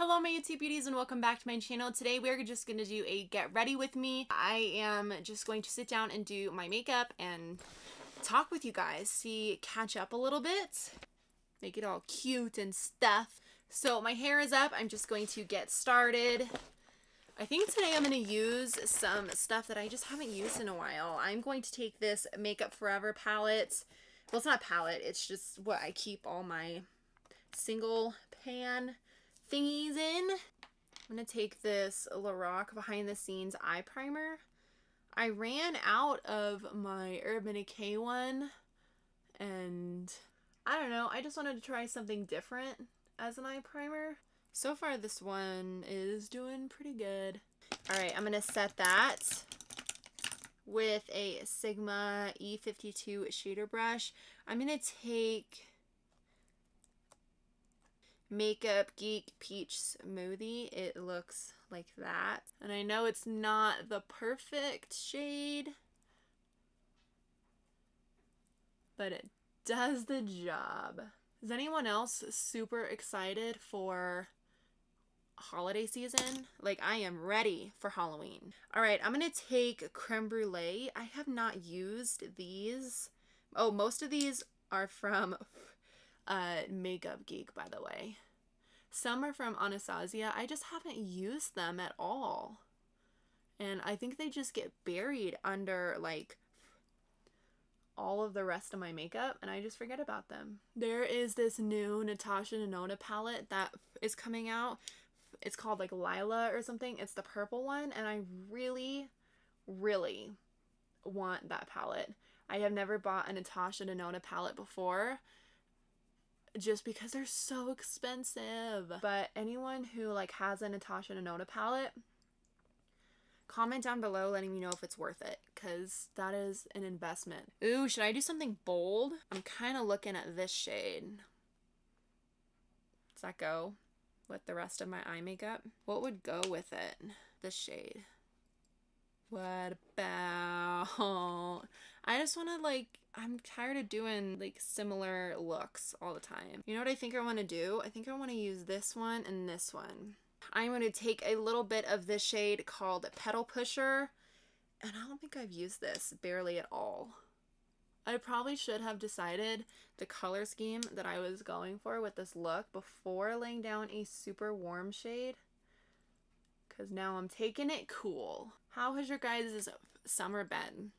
Hello my YouTube beauties and welcome back to my channel. Today we're just going to do a get ready with me. I am just going to sit down and do my makeup and talk with you guys, catch up a little bit, make it all cute and stuff. So my hair is up, I'm just going to get started. I think today I'm going to use some stuff that I just haven't used in a while. I'm going to take this Makeup Forever palette. Well, it's not a palette, it's just what I keep all my single pan thingies in. I'm going to take this Lorac Behind the Scenes Eye Primer. I ran out of my Urban Decay one, and I don't know, I just wanted to try something different as an eye primer. So far this one is doing pretty good. Alright, I'm going to set that with a Sigma E52 shader brush. I'm going to take Makeup Geek Peach Smoothie. It looks like that. And I know it's not the perfect shade, but it does the job. Is anyone else super excited for holiday season? Like, I am ready for Halloween. Alright, I'm gonna take Creme Brulee. I have not used these. Oh, most of these are from Makeup Geek, by the way. Some are from Anastasia. I just haven't used them at all. And I think they just get buried under, like, all of the rest of my makeup, and I just forget about them. There is this new Natasha Denona palette that is coming out. It's called, like, Lila or something. It's the purple one, and I really, really want that palette. I have never bought a Natasha Denona palette before, just because they're so expensive. But anyone who like has a Natasha Denona palette, comment down below letting me know if it's worth it, because that is an investment. Ooh, should I do something bold? I'm kind of looking at this shade. Does that go with the rest of my eye makeup? What would go with it? This shade. What about... I just want to, like, I'm tired of doing, like, similar looks all the time. You know what I think I want to do? I think I want to use this one and this one. I'm going to take a little bit of this shade called Petal Pusher, and I don't think I've used this barely at all. I probably should have decided the color scheme that I was going for with this look before laying down a super warm shade, because now I'm taking it cool. How has your guys' summer been?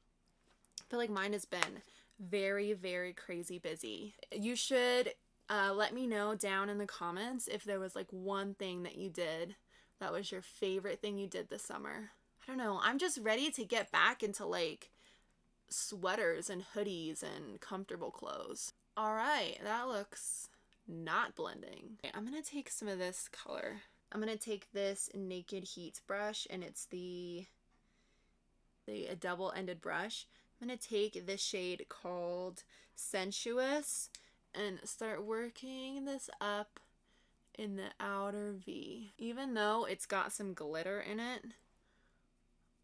I feel like mine has been very, very crazy busy. You should let me know down in the comments if there was like one thing that you did that was your favorite thing you did this summer. I don't know. I'm just ready to get back into like sweaters and hoodies and comfortable clothes. All right, that looks not blending. Okay, I'm going to take some of this color. I'm going to take this Naked Heat brush, and it's the double-ended brush. I'm going to take this shade called Sensuous and start working this up in the outer V. Even though it's got some glitter in it,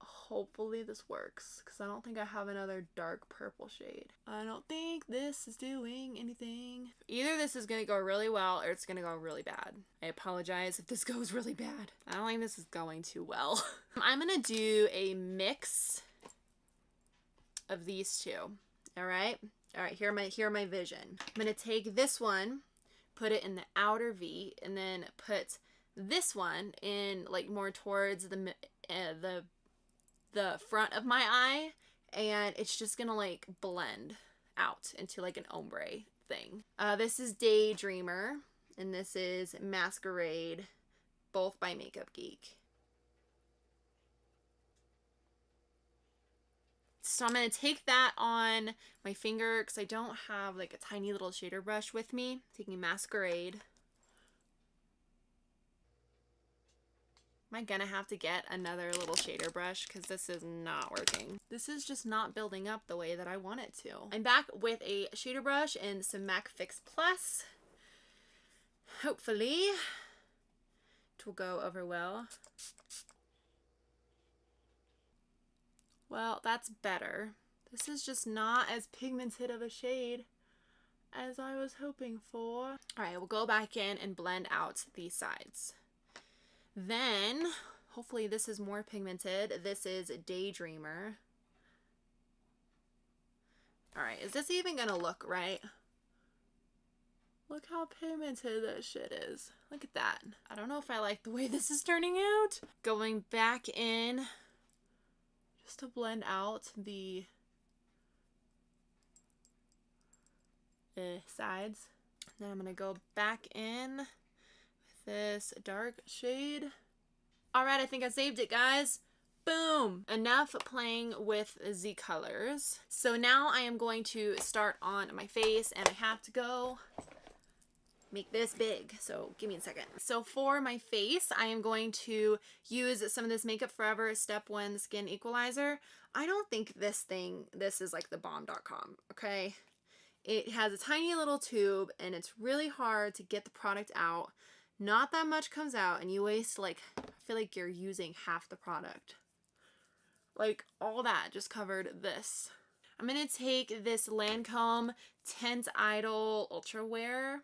hopefully this works, because I don't think I have another dark purple shade. I don't think this is doing anything. Either this is going to go really well or it's going to go really bad. I apologize if this goes really bad. I don't think this is going too well. I'm going to do a mix of these two. Alright, here are my vision. I'm going to take this one, put it in the outer V, and then put this one in like more towards the front of my eye, and it's just gonna like blend out into like an ombre thing. This is Daydreamer, and this is Masquerade, both by Makeup Geek. So I'm going to take that on my finger because I don't have like a tiny little shader brush with me. Taking Masquerade. Am I gonna have to get another little shader brush because this is not working? This is just not building up the way that I want it to. I'm back with a shader brush and some MAC Fix Plus. Hopefully it will go over well. Well, that's better. This is just not as pigmented of a shade as I was hoping for. Alright, we'll go back in and blend out these sides. Then, hopefully this is more pigmented. This is Daydreamer. Alright, is this even gonna look right? Look how pigmented that shit is. Look at that. I don't know if I like the way this is turning out. Going back in just to blend out the sides. Then I'm gonna go back in with this dark shade. Alright, I think I saved it, guys. Boom! Enough playing with the colors. So now I am going to start on my face, and I have to go make this big. So give me a second. So for my face, I am going to use some of this Makeup Forever Step 1 Skin Equalizer. I don't think this is like the bomb.com, okay? It has a tiny little tube, and it's really hard to get the product out. Not that much comes out, and you waste, like, I feel like you're using half the product. Like, all that just covered this. I'm going to take this Lancome Tint Idol Ultra Wear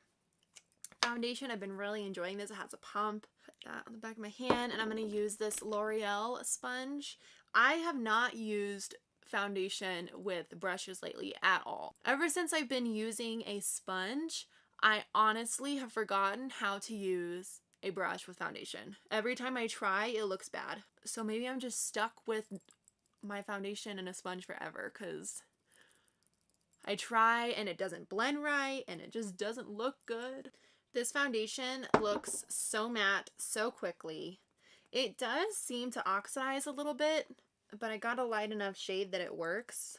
foundation. I've been really enjoying this. It has a pump. Put that on the back of my hand, and I'm going to use this L'Oreal sponge. I have not used foundation with brushes lately at all. Ever since I've been using a sponge, I honestly have forgotten how to use a brush with foundation. Every time I try, it looks bad. So maybe I'm just stuck with my foundation and a sponge forever, because I try and it doesn't blend right and it just doesn't look good. This foundation looks so matte so quickly. It does seem to oxidize a little bit, but I got a light enough shade that it works.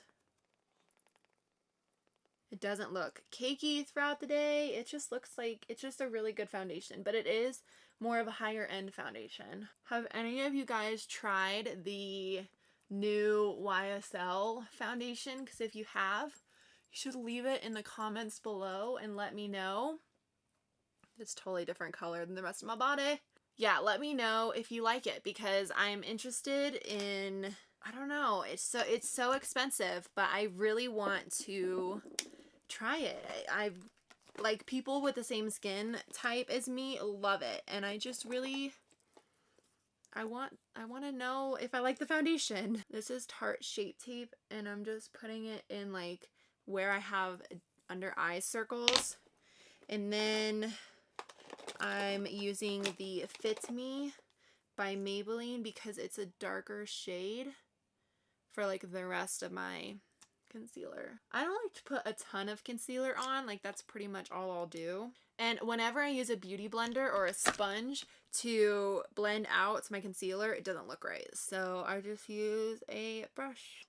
It doesn't look cakey throughout the day. It just looks like it's just a really good foundation, but it is more of a higher end foundation. Have any of you guys tried the new YSL foundation? Because if you have, you should leave it in the comments below and let me know. It's totally different color than the rest of my body. Yeah, let me know if you like it, because I'm interested in, I don't know, it's so expensive, but I really want to try it. I like, people with the same skin type as me love it, and I just really I want to know if I like the foundation. This is Tarte Shape Tape, and I'm just putting it in like where I have under eye circles. And then I'm using the Fit Me by Maybelline because it's a darker shade for like the rest of my concealer. I don't like to put a ton of concealer on, like that's pretty much all I'll do. And whenever I use a beauty blender or a sponge to blend out my concealer, it doesn't look right. So I just use a brush.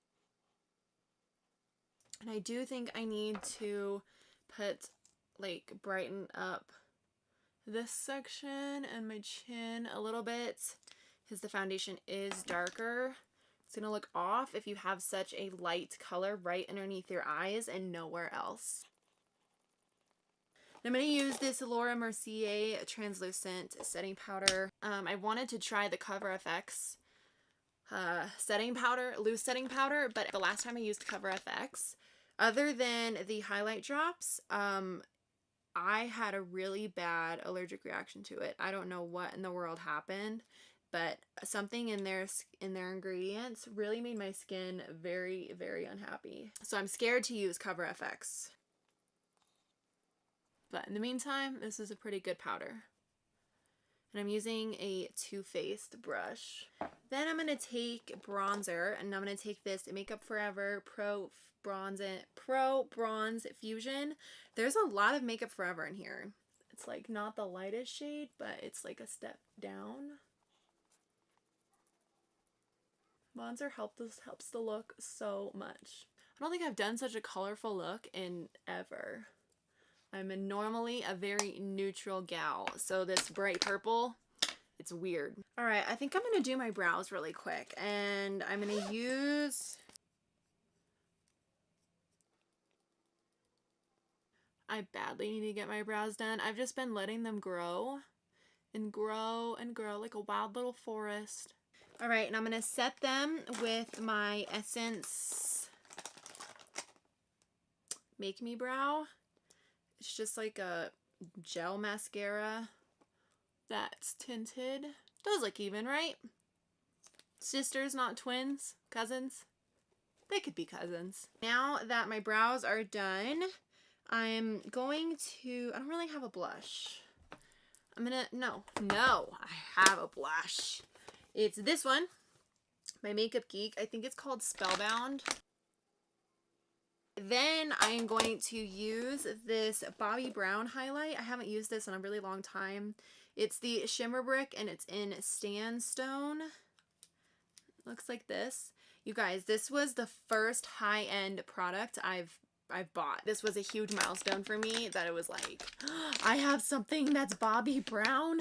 And I do think I need to put, like, brighten up this section and my chin a little bit because the foundation is darker. It's going to look off if you have such a light color right underneath your eyes and nowhere else. I'm going to use this Laura Mercier translucent setting powder. I wanted to try the Cover FX setting powder, loose setting powder, but the last time I used Cover FX, other than the highlight drops, I had a really bad allergic reaction to it. I don't know what in the world happened, but something in their ingredients really made my skin very, very unhappy. So I'm scared to use Cover FX. But in the meantime, this is a pretty good powder. And I'm using a Too Faced brush. Then I'm going to take bronzer, and I'm going to take this Makeup Forever Pro Bronze Fusion. There's a lot of Makeup Forever in here. It's like not the lightest shade, but it's like a step down. Bronzer helps the look so much. I don't think I've done such a colorful look in ever. I'm normally a very neutral gal, so this bright purple, it's weird. All right, I think I'm gonna do my brows really quick, and I'm gonna use, I badly need to get my brows done. I've just been letting them grow and grow and grow like a wild little forest. All right, and I'm gonna set them with my Essence Make Me Brow. It's just like a gel mascara that's tinted. Those look even, right? Sisters, not twins. Cousins. They could be cousins. Now that my brows are done, I'm going to, I don't really have a blush. No, I have a blush. It's this one, by Makeup Geek. I think it's called Spellbound. Then I am going to use this Bobbi Brown highlight. I haven't used this in a really long time. It's the Shimmer Brick and it's in Sandstone. Looks like this. You guys, this was the first high-end product I've bought. This was a huge milestone for me that it was like, I have something that's Bobbi Brown.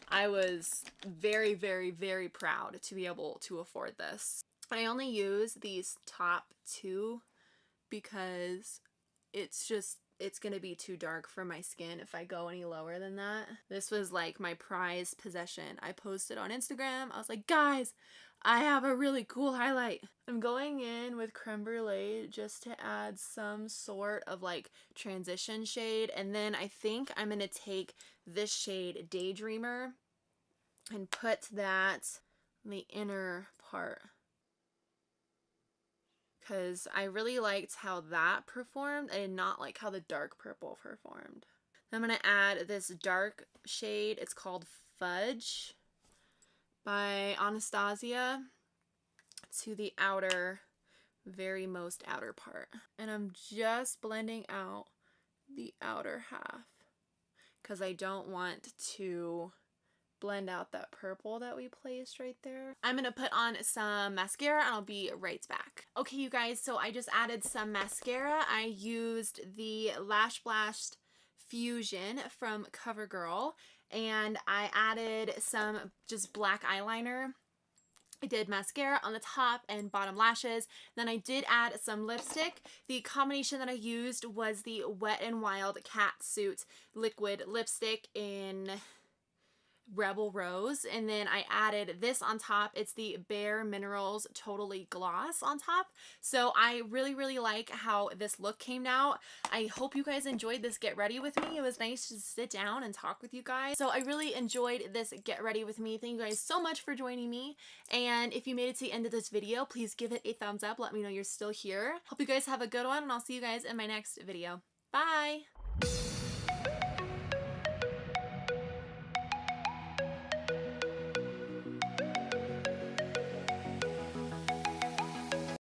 I was very, very, very proud to be able to afford this. I only use these top two because it's gonna be too dark for my skin if I go any lower than that. This was like my prized possession. I posted on Instagram. I was like, guys, I have a really cool highlight. I'm going in with Creme Brulee just to add some sort of like transition shade. And then I think I'm gonna take this shade Daydreamer and put that in the inner part, because I really liked how that performed. I did not like how the dark purple performed. I'm going to add this dark shade. It's called Fudge by Anastasia to the outer, very most outer part. And I'm just blending out the outer half because I don't want to blend out that purple that we placed right there. I'm gonna put on some mascara and I'll be right back. Okay, you guys, so I just added some mascara. I used the Lash Blast Fusion from CoverGirl and I added some just black eyeliner. I did mascara on the top and bottom lashes. Then I did add some lipstick. The combination that I used was the Wet n Wild Catsuit liquid lipstick in Rebel Rose, and then I added this on top. It's the Bare Minerals Totally Gloss on top. So I really like how this look came out. I hope you guys enjoyed this Get Ready With Me. It was nice to sit down and talk with you guys. So I really enjoyed this Get Ready With Me. Thank you guys so much for joining me. And if you made it to the end of this video, please give it a thumbs up. Let me know you're still here. Hope you guys have a good one, and I'll see you guys in my next video. Bye!